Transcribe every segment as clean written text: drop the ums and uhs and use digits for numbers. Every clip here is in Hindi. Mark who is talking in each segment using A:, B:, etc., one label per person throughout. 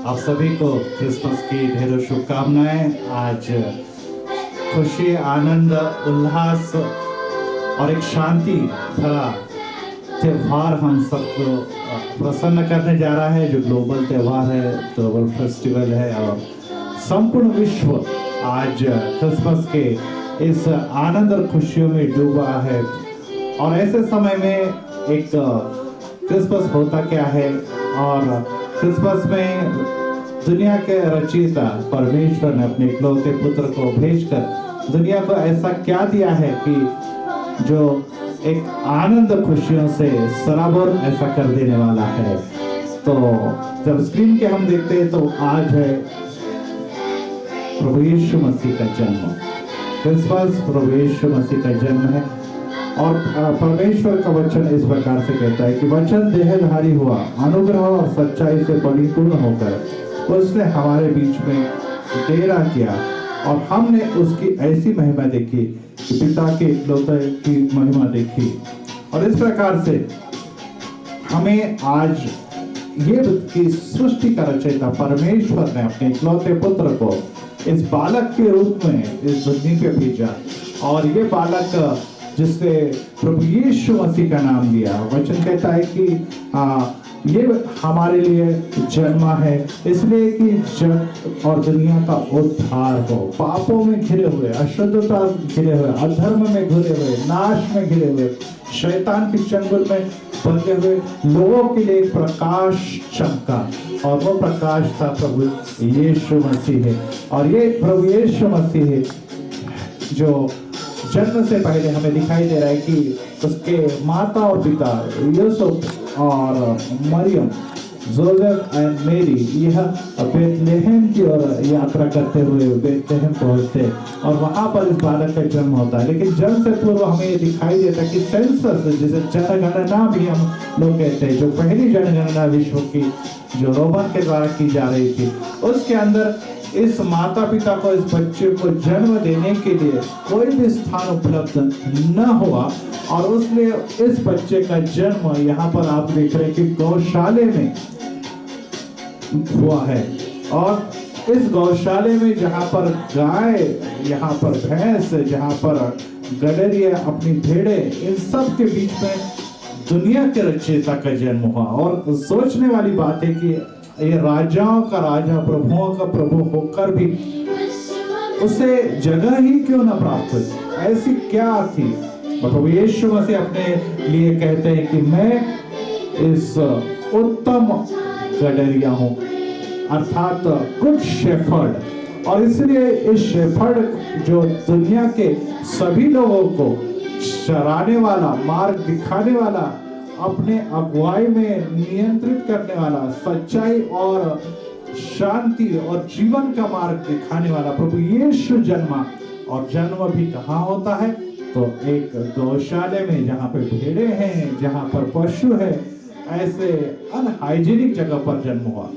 A: आप सभी को क्रिसमस की ढेरों शुभकामनाएं। आज खुशी, आनंद, उल्लास और एक शांति भरा त्योहार हम सबको प्रसन्न करने जा रहा है, जो ग्लोबल त्योहार है, ग्लोबल फेस्टिवल है। और संपूर्ण विश्व आज क्रिसमस के इस आनंद और खुशियों में डूबा है। और ऐसे समय में एक क्रिसमस होता क्या है, और क्रिसमस में दुनिया के रचयिता परमेश्वर ने अपने इकलौते पुत्र को भेजकर दुनिया को ऐसा क्या दिया है कि जो एक आनंद खुशियों से सराबोर ऐसा कर देने वाला है। तो जब स्क्रीन के हम देखते हैं तो आज है प्रभु यीशु मसीह का जन्म। क्रिसमस प्रभु यीशु मसीह का जन्म है। और परमेश्वर का वचन इस प्रकार से कहता है कि वचन देहधारी हुआ, अनुग्रह और सच्चाई से परिपूर्ण होकर उसने हमारे बीच में डेरा किया, और हमने उसकी ऐसी महिमा देखी कि पिता के इकलौते की महिमा देखी। और इस प्रकार से हमें आज ये की सृष्टि का रचयिता परमेश्वर ने अपने इकलौते पुत्र को इस बालक के रूप में इस दुनिया पे भेजा। और ये बालक जिससे प्रभु यीशु मसीह का नाम दिया, वचन कहता है कि ये हमारे लिए जन्मा है, इसलिए कि जग और दुनिया का उद्धार हो। पापों में घिरे हुए, अशुद्धता घिरे हुए, अधर्म में घिरे हुए, नाश में घिरे हुए, शैतान के चंगुल में बंधे हुए लोगों के लिए एक प्रकाश चमका, और वो प्रकाश था प्रभु यीशु मसीह है। और ये प्रभु यीशु मसीह है जो जन्म से पहले हमें दिखाई दे रहा है कि उसके माता और पिता यूसुफ और मरियम, जोसेफ एंड मेरी, यह बेथलेहम की ओर यात्रा करते हुए बेथलेहम पहुंचते, और वहां पर इस बालक का जन्म होता है। लेकिन जन्म से पूर्व हमें ये दिखाई देता है कि सेंसस, जिसे जनगणना भी हम लोग कहते हैं, जो पहली जनगणना विश्व की जो रोमन के द्वारा की जा रही थी, उसके अंदर इस माता पिता को इस बच्चे को जन्म देने के लिए कोई भी स्थान उपलब्ध न हुआ, और उसलिए इस बच्चे का जन्म यहाँ पर आप देख रहे हैं कि गौशाले में हुआ है। और इस गौशाले में जहाँ पर गाय, यहाँ पर भैंस, जहाँ पर गडरिया अपनी भेड़े, इन सब के बीच में दुनिया के रचयिता का जन्म हुआ। और सोचने वाली बात है कि ये राजाओं का राजा, प्रभुओं का प्रभु होकर भी उसे जगह ही क्यों ना प्राप्त हुई, ऐसी क्या थी। प्रभु यीशु मसीह अपने लिए कहते हैं कि मैं इस उत्तम गडरिया हूँ, अर्थात गुड शेफर्ड। और इसलिए इस शेफर्ड जो दुनिया के सभी लोगों को चराने वाला, मार्ग दिखाने वाला, अपने अगुवाई में नियंत्रित करने वाला, सच्चाई और शांति और जीवन का मार्ग दिखाने वाला प्रभु यीशु जन्मा। और जन्म भी कहाँ होता है, तो एक गौशाले में, जहाँ पे भेड़े हैं, जहाँ पर पशु है, ऐसे अनहाइजीनिक जगह पर जन्म हुआ।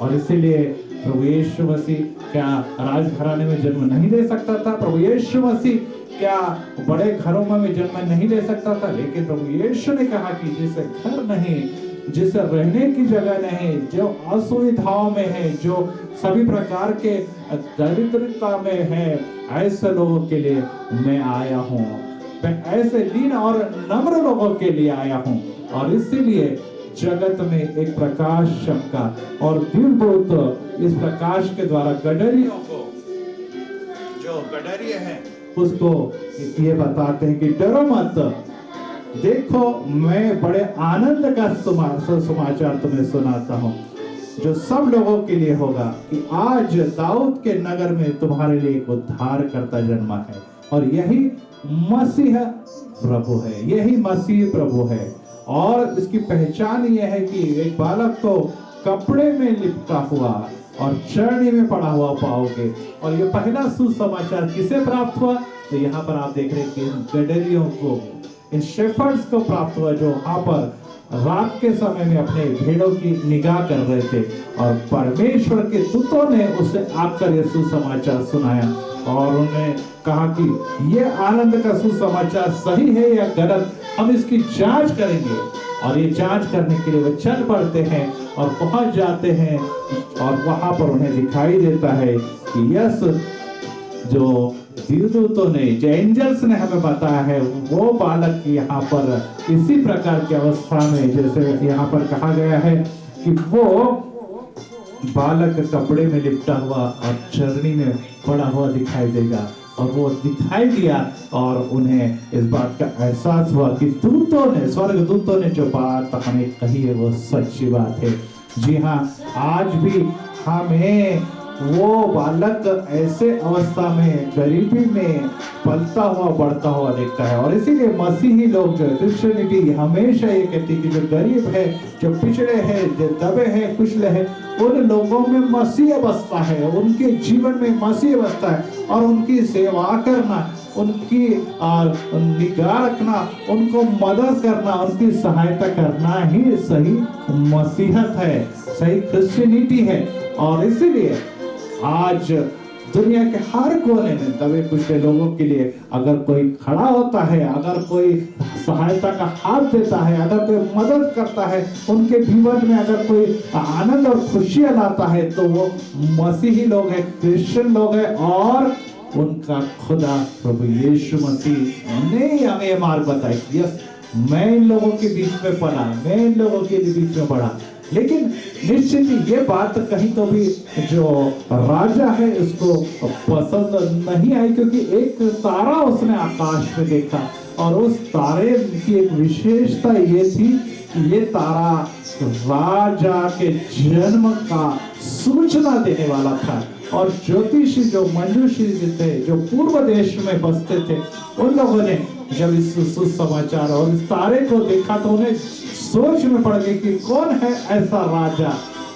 A: और इसीलिए प्रभु यीशु मसीह क्या राजघराने में जन्म नहीं ले सकता था? प्रभु यीशु मसीह क्या बड़े घरों में जन्म नहीं ले सकता था? लेकिन प्रभु यीशु ने कहा कि जिसे घर नहीं, जिसे रहने की जगह नहीं, जो असुविधाओं में है, जो सभी प्रकार के दरिद्रता में है, ऐसे लोगों के लिए मैं आया हूँ। मैं ऐसे दीन और नम्र लोगों के लिए आया हूँ। और इसीलिए जगत में एक प्रकाश चमका, और दिव्यदूत इस प्रकाश के द्वारा गडरियों को, जो गडरिये हैं, उसको ये बताते हैं कि डरो मत, देखो मैं बड़े आनंद का समाचार तुम्हें सुनाता हूँ, जो सब लोगों के लिए होगा, कि आज दाऊद के नगर में तुम्हारे लिए एक उद्धार करता जन्मा है। और यही मसीह प्रभु है, यही मसीह प्रभु है। और इसकी पहचान ये है कि एक बालक को कपड़े में लिपटा हुआ और चरनी में पड़ा हुआ पाओगे। और ये पहला सुसमाचार किसे प्राप्त हुआ? तो यहाँ पर आप देख रहे हैं कि गडरियों को, इन शेफर्ड्स को प्राप्त हुआ, जो वहाँ पर रात के समय में अपने भेड़ों की निगाह कर रहे थे। और परमेश्वर के दूतों ने उसे आकर ये सुसमाचार सुनाया, और उन्होंने कहा कि ये आनंद का सुसमाचार सही है या गलत, हम इसकी जांच करेंगे। और ये जांच करने के लिए वे चल पड़ते हैं और पहुंच जाते हैं और वहां पर उन्हें दिखाई देता है कि यस, जो देवदूतों ने, जो एंजल्स ने हमें बताया है, वो बालक यहाँ पर इसी प्रकार की अवस्था में, जैसे यहाँ पर कहा गया है कि वो बालक कपड़े में लिपटा हुआ और चरनी में पड़ा हुआ दिखाई देगा। और वो दिखाई दिया और उन्हें इस बात का एहसास हुआ कि दूतों ने, स्वर्ग दूतों ने जो बात हमें कही है वो सच्ची बात है। जी हाँ, आज भी हमें वो बालक ऐसे अवस्था में, गरीबी में पलता हुआ बढ़ता हुआ दिखता है। और इसीलिए मसीही लोग, क्रिश्चियनिटी हमेशा ये कहती है कि जो गरीब है, जो पिछड़े हैं, जो दबे हैं, कुचले हैं, उन लोगों में मसीह बसता है, उनके जीवन में मसीह बसता है। और उनकी सेवा करना, उनकी निगाह रखना, उनको मदद करना, उनकी सहायता करना ही सही मसीहत है, सही क्रिश्चियनिटी है। और इसीलिए आज दुनिया के हर कोने में दबे कुचले लोगों के लिए अगर कोई खड़ा होता है, अगर कोई सहायता का हाथ देता है, अगर कोई मदद करता है, उनके जीवन में अगर कोई आनंद और खुशियां लाता है, तो वो मसीही लोग हैं, क्रिश्चियन लोग हैं। और उनका खुदा प्रभु यीशु मसीह ने हमें मार्ग बताया कि यस, मैं इन लोगों के बीच में पड़ा, मैं इन लोगों के बीच में पड़ा। लेकिन निश्चित ही ये बात कहीं तो भी जो राजा है उसको पसंद नहीं आई, क्योंकि एक तारा उसने आकाश में देखा और उस तारे की एक विशेषता ये थी कि ये तारा राजा के जन्म का सूचना देने वाला था। और ज्योतिषी, जो मंजूषी थे, जो पूर्व देश में बसते थे, उन लोगों ने जब इस सुसमाचार और इस तारे को देखा तो उन्हें सोच में पड़ गई कि कौन है ऐसा राजा,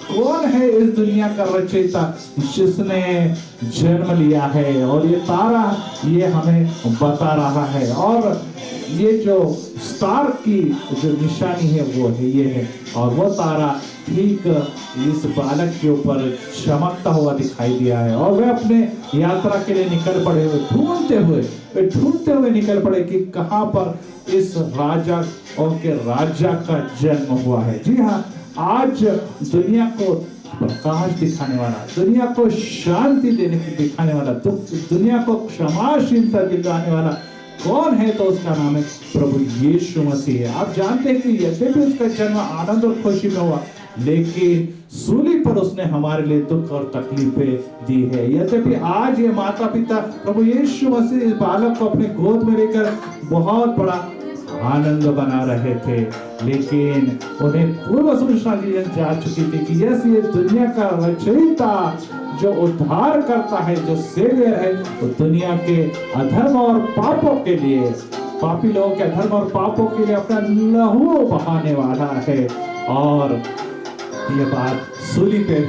A: कौन है इस दुनिया का रचयिता जिसने जन्म लिया है। और ये तारा ये हमें बता रहा है। और ये जो स्टार की जो निशानी है वो है, ये है। और वो तारा ठीक इस बालक के ऊपर चमकता हुआ दिखाई दिया है। और वे अपने यात्रा के लिए निकल पड़े हुए, ढूंढते हुए निकल पड़े कि कहां पर इस राजा और के राजा का जन्म हुआ है। जी हाँ, आज दुनिया को प्रकाश दिखाने वाला, दुनिया को शांति देने की दिखाने वाला, दुनिया को क्षमाशीलता दिखाने वाला कौन है? तो उसका नाम है प्रभु यीशु मसीह है। आप जानते हैं कि यद्यपि उसका जन्म आनंद और खुशी में हुआ, लेकिन सूली पर उसने हमारे लिए दुख और तकलीफें दी है। यद्यपि आज ये माता पिता प्रभु यीशु मसीह इस बालक को अपने गोद में लेकर बहुत बड़ा आनंद बना रहे थे, लेकिन उन्हें पूर्व सूचना दी जा चुकी थी कि यस, ये दुनिया का रचयिता, जो उद्धार करता है, जो सेवियर है, वो दुनिया के अधर्म और पापों के लिए, पापी लोगों के अधर्म और पापों के लिए अपना लहू बहाने वाला है। और ये बात सूली पे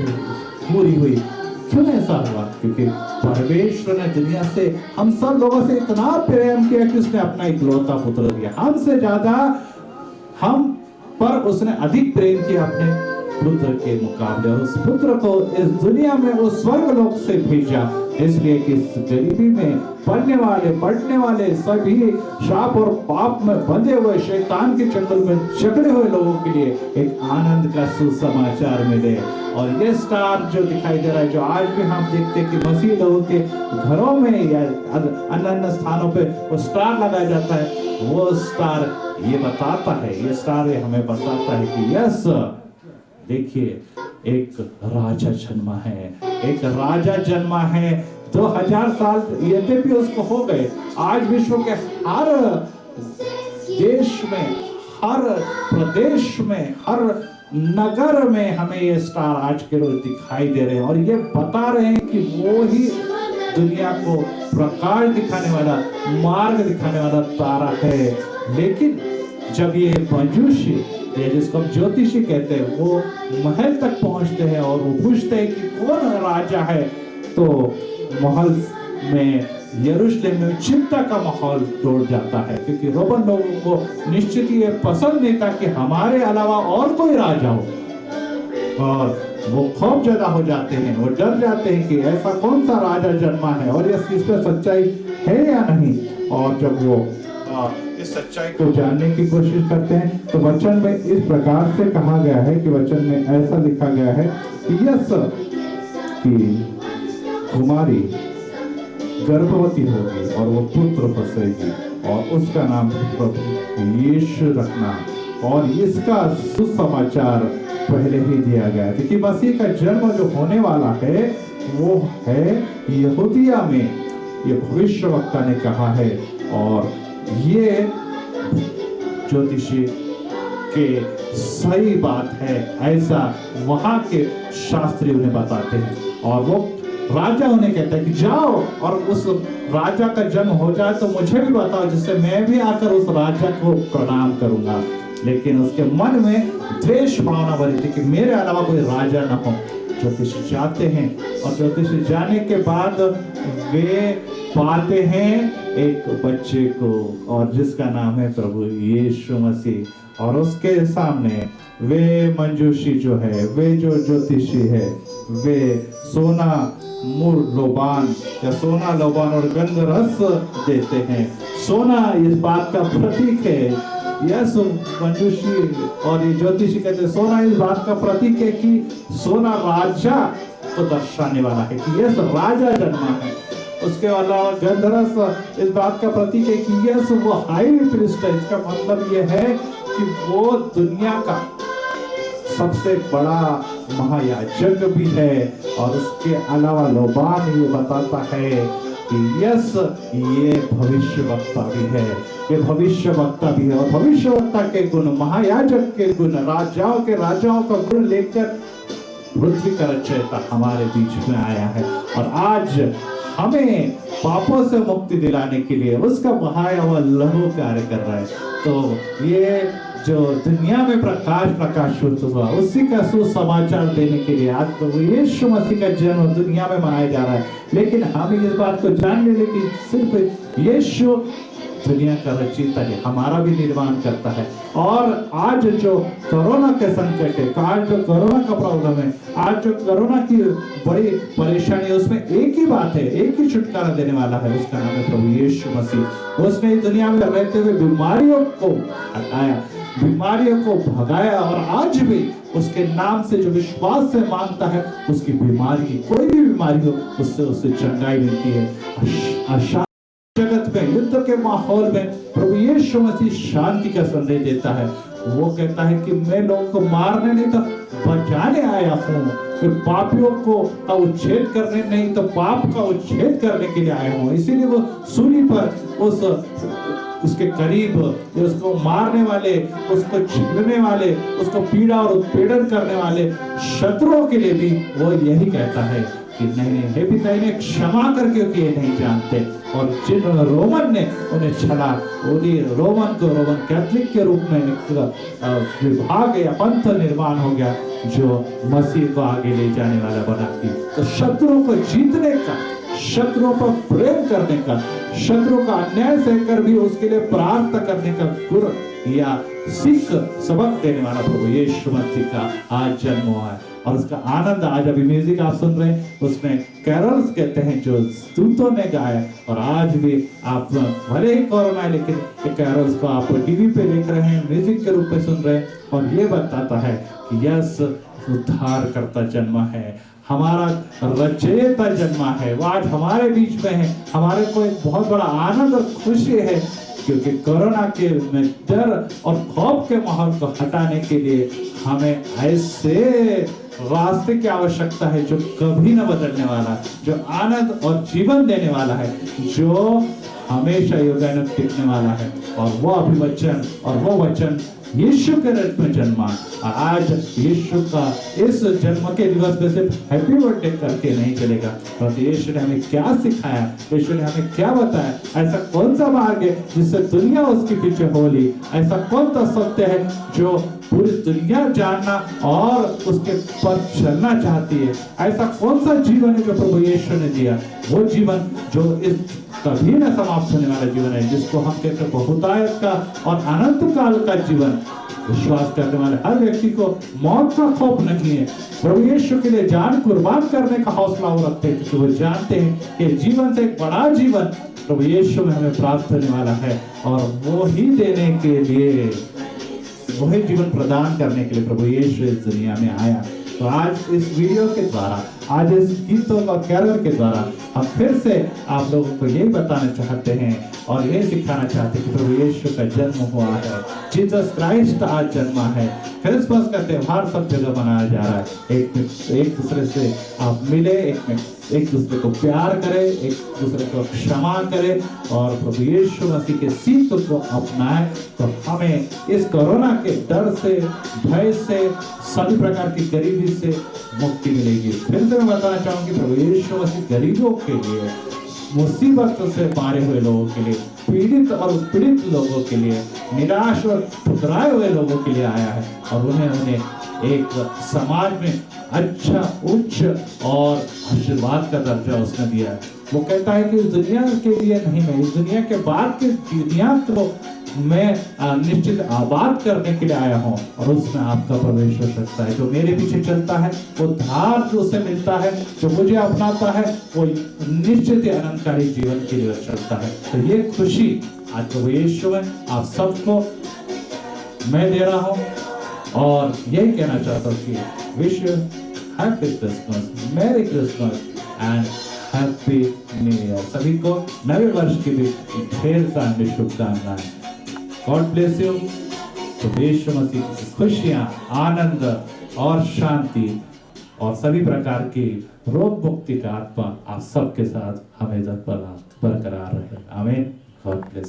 A: पूरी हुई। क्यों ऐसा हुआ? क्योंकि परमेश्वर ने दुनिया से, हम सब लोगों से इतना प्रेम किया कि उसने अपना इकलौता पुत्र दिया। हमसे ज्यादा हम पर उसने अधिक प्रेम किया अपने पुत्र के मुकाबले। और उस पुत्र को इस दुनिया में उस स्वर्ग लोक से भेजा, इसलिए कि इस गरीबी में पढ़ने वाले सभी शाप और पाप में बंधे हुए, शैतान के चंगुल में जकड़े हुए लोगों के लिए एक आनंद का सुसमाचार मिले। और ये स्टार जो दिखाई दे रहा है, जो आज भी हम देखते हैं कि मसीह लोगों के घरों में या अन्य स्थानों पे वो स्टार लगाया जाता है, वो स्टार ये बताता है, ये स्टार हमें बताता है कि यस, देखिए, एक राजा जन्मा है, एक राजा जन्मा है। 2000 साल यद्यपि उसको हो गए, आज विश्व के हर देश में, हर प्रदेश में, हर नगर में हमें ये स्टार आज के रोज दिखाई दे रहे हैं। और ये बता रहे हैं कि वो ही दुनिया को प्रकाश दिखाने वाला, मार्ग दिखाने वाला तारा है। लेकिन जब ये मंजूषी, जिसको हम ज्योतिषी कहते हैं, वो महल तक पहुंचते हैं और वो पूछते हैं कि कौन राजा है, तो महल में, यरूशलेम में चिंता का माहौल तोड़ जाता है, क्योंकि रोमन लोगों को निश्चित ही ये पसंद नहीं था कि हमारे अलावा और कोई राजा हो। और वो खौफ ज्यादा हो जाते हैं, वो डर जाते हैं कि ऐसा कौन सा राजा जन्मा है और इस पे सच्चाई है या नहीं। और जब वो इस सच्चाई को जानने की कोशिश करते हैं। तो वचन में इस प्रकार से कहा गया है कि वचन में ऐसा लिखा गया है कि यस कि कुमारी गर्भवती होगी और वो पुत्र प्रसवेगी और उसका नाम प्रभु यीशु रखना। और इसका सुसमाचार पहले ही दिया गया है कि मसीह का जन्म जो होने वाला है वो है यहूदिया में, ये भविष्यवक्ता ने कहा है। और ये ज्योतिषी के सही बात है, ऐसा वहां के शास्त्री उन्हें बताते हैं। और वो राजा उन्हें कहता है कि जाओ और उस राजा का जन्म हो जाए तो मुझे भी बताओ, जिससे मैं भी आकर उस राजा को प्रणाम करूंगा। लेकिन उसके मन में द्वेष भावना भरी थी कि मेरे अलावा कोई राजा ना हो। ज्योतिषी जाते हैं और ज्योतिषी जाने के बाद वे पाते हैं एक बच्चे को, और जिसका नाम है प्रभु यीशु मसीह। और उसके सामने वे मंजूषी जो है, वे जो ज्योतिषी है, वे सोना मूर लोबान या सोना लोबान और गंध रस देते हैं। सोना इस बात का प्रतीक है, यस मंजूषी और ये ज्योतिषी कहते हैं सोना इस बात का प्रतीक है कि सोना राजा को दर्शाने वाला है कि यस राजा जन्मा है। उसके अलावा गंधरस इस बात का प्रतीक है कि यस वो हाई प्रीस्ट है। इसका मतलब ये है कि वो दुनिया का सबसे बड़ा महायाजक भी है। और उसके अलावा लोबान ये बताता है कि यस ये भविष्यवक्ता भी है, ये भविष्यवक्ता भी है। और भविष्यवक्ता के गुण, महायाजक के गुण, राजाओं का गुण लेकर पृथ्वी का रचयिता हमारे बीच में आया है। और आज हमें पापों से मुक्ति दिलाने के लिए उसका बहाया हुआ लहू कार्य कर रहा है। तो ये जो दुनिया में प्रकाशित हुआ उसी का सुसमाचार देने के लिए आज तो यीशु मसीह का जन्म दुनिया में मनाया जा रहा है। लेकिन हम इस बात को जान ले कि सिर्फ यीशु दुनिया का रचयिता है, हमारा भी निर्माण करता है। और आज जो कोरोना के संकट है, आज जो कोरोना का प्रॉब्लम है, आज जो कोरोना की बड़ी परेशानी है, उसमें एक ही बात है, एक ही छुटकारा देने वाला है, उसका नाम है प्रभु यीशु मसीह। उसने इस दुनिया में रहते हुए बीमारियों को हटाया, बीमारियों को भगाया। और आज भी उसके नाम से जो विश्वास से मांगता है, उसकी बीमारी, कोई भी बीमारी हो, उससे उसे चंगाई मिलती है। जगत में युद्ध के माहौल में प्रभु यीशु मसीह शांति का संदेश देता है। वो कहता है कि मैं लोगों को मारने नहीं तो बचाने आया हूँ, कि पापियों को उच्छेद करने नहीं तो पाप का उच्छेद करने के लिए आया हूँ। इसीलिए वो सूली पर उसके करीब उसको मारने वाले, उसको छीनने वाले, उसको पीड़ा और उत्पीड़न करने वाले शत्रुओं के लिए भी वो यही कहता है कि नहीं हे पिता इन्हें क्षमा कर, क्योंकि ये नहीं जानते। और जिन रोमन ने उन्हें छला, उन्हीं रोमन को रोमन कैथोलिक के रूप में एक विभाग या पंथ निर्माण हो गया जो मसीह को आगे ले जाने वाला बनाती। तो शत्रुओं को जीतने का, शत्रुओं पर प्रेम करने का, शत्रु का अन्याय सहकर भी उसके लिए प्रार्थना करने का गुण या सीख सबक देने वाला प्रभु यीशु मसीह का आज जन्म हुआ है। और उसका आनंद आज अभी म्यूजिक आप सुन रहे हैं, उसमें कैरल्स कहते हैं जो दूतों ने गाया। और आज भी आप भले ही कोरोना है लेकिन कैरल्स को आप टीवी पे देख रहे हैं, म्यूजिक के रूप में सुन रहे हैं। और ये बताता है कि यस उद्धार करता जन्मा है, हमारा रचयिता जन्मा है, वो आज हमारे बीच में है। हमारे को एक बहुत बड़ा आनंद और खुशी है, क्योंकि कोरोना के डर और खौफ के माहौल को हटाने के लिए हमें ऐसे रास्ते की आवश्यकता है जो कभी न बदलने वाला, जो आनंद और जीवन देने वाला है, जो हमेशा युगानुग टिकने वाला है। और वो अभिवचन और वो वचन यीशु के रूप में जन्मा। और आज यीशु का इस जन्म के दिवस में सिर्फ हैप्पी बर्थडे करके नहीं चलेगा, पर यीशु ने हमें क्या सिखाया, यीशु ने हमें क्या बताया, ऐसा कौन सा मार्ग है जिससे दुनिया उसके पीछे हो ली, ऐसा कौन सा सत्य है जो पूरी दुनिया जानना और उसके पर चलना चाहती है, ऐसा कौन सा जीवन है जो प्रभु यीशु ने दिया, वो जीवन जो इस कभी न समाप्त होने वाला जीवन है, जिसको हम कहते हैं बहुतायत का और अनंत काल का जीवन। विश्वास करने वाले हर व्यक्ति को मौत का खौफ नहीं है। प्रभु यीशु के लिए जान कुर्बान करने का हौसला वो रखते हैं, क्योंकि वो जानते हैं कि जीवन से एक बड़ा जीवन प्रभु यीशु में हमें प्राप्त होने वाला है, और वो ही देने के लिए, वही जीवन प्रदान करने के लिए प्रभु यीशु इस दुनिया में आया। तो आज इस वीडियो के द्वारा, आज इस गीतों का कैरल के द्वारा हम फिर से आप लोगों को यही बताना चाहते हैं और ये सिखाना चाहते हैं कि प्रभु यीशु का जन्म हुआ है, जीसस क्राइस्ट आज जन्मा है। क्रिसमस का त्योहार सब जगह मनाया जा रहा है। एक दूसरे से आप मिले, एक दूसरे को प्यार करें, एक दूसरे को क्षमा करें और प्रभु यीशु मसीह के सीख को अपनाएं, तो हमें इस कोरोना के डर से, भय से, सभी प्रकार की गरीबी से मुक्ति मिलेगी। फिर से मैं बताना चाहूंगी, प्रभु यीशु मसीह गरीबों के लिए, मुसीबत से मारे हुए लोगों के लिए, पीड़ित और उत्पीड़ित लोगों के लिए, निराश और ठुकराए हुए लोगों के लिए आया है, और उन्हें एक समाज में अच्छा, उच्च और आशीर्वाद का दर्जा उसने दिया है। वो कहता है कि इस दुनिया के लिए नहीं, मैं इस दुनिया के बाद की दुनिया को मैं निश्चित आबाद करने के लिए आया हूँ, और उसमें आपका प्रवेश हो सकता है। जो मेरे पीछे चलता है वो धार जो उसे मिलता है, जो मुझे अपनाता है वो निश्चित ही अनंतकाली जीवन के लिए चलता है। तो ये खुशी आज प्रभु यीशु में आप सबको मैं दे रहा हूँ, और यही कहना चाहता हूँ कि wish you happy Christmas, merry Christmas and happy new year. सभी को नए वर्ष की भी ढेर सारी शुभकामनाएं। God bless you. तो यीशु मसीह की खुशियां, आनंद और शांति और सभी प्रकार की रोग मुक्ति का आत्मा आप सबके साथ हमेशा बरकरार रहे। आमीन। God bless.